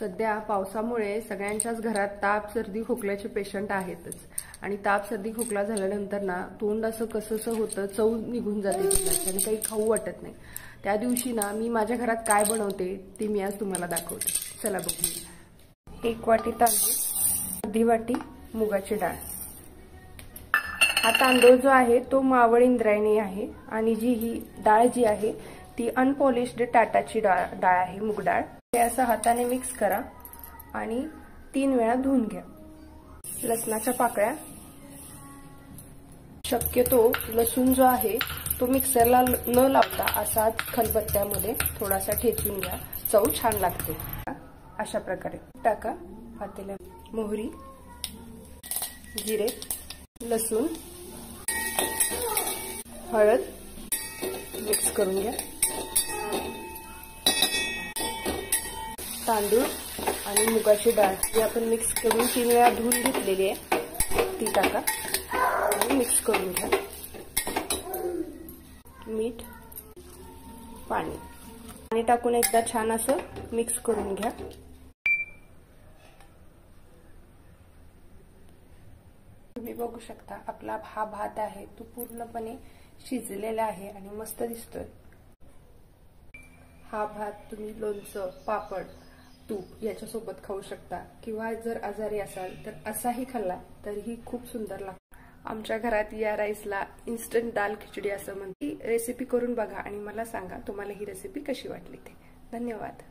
सध्या पावसामुळे सगळ्यांच्याच घरात ताप सर्दी खोकल्याचे पेशंट आहेतच आणि ताप सर्दी खोकला झाल्यानंतर ना तोंड असं कसंसं होतं, चव निघून जाते तोंडाची आणि काही खाऊ वाटत नाही। त्या दिवशी ना मी माझ्या घरात काय बनवते ते मी आज तुम्हाला दाखवते। चला बघूया। 1 वाटी तांदूळ, अर्धी वाटी मुगाची डाळ। हा तांदूळ जो आहे तो मावळ इंद्रायणी आहे आणि ही डाळ जी आहे ती अनपॉलिश्ड टाटाची डाळ आहे, मूग डाळ। हे असं हाताने मिक्स करा आणि 3 वेळा धुवून घ्या। लसणाच्या पाकळ्या, शक्यतो लसूण जो आहे तो मिक्सरला न लावता असा खलबत्त्यामध्ये थोडासा ठेचून घ्या, चव छान लागते। अशा प्रकारे टाका पातेल्यात मोहरी, जिरे, लसूण, हळद मिक्स करून घ्या। तांदूळ आणि मुगाची डाळ जी आपण मिक्स करून 3 वेळा धुवून घेतलेली आहे ती टाका आणि मिक्स करून घ्या। मीठ, पाणी टाकून एकदा छान असं मिक्स करून घ्या। तुम्ही बघू शकता आपला हा भात आहे तो पूर्णपणे शिजलेला आहे आणि मस्त दिसतोय। हा भात तुम्ही लोणचं, पापड, तूप याच्यासोबत खाऊ शकता किंवा जर आजारी असाल तर असाही खाल्ला तरीही खूप सुंदर लागतो। आमच्या घरात या राईसला इन्स्टंट दाल खिचडी असं म्हणतात। ही रेसिपी करून बघा आणि मला सांगा तुम्हाला ही रेसिपी कशी वाटली ते। धन्यवाद।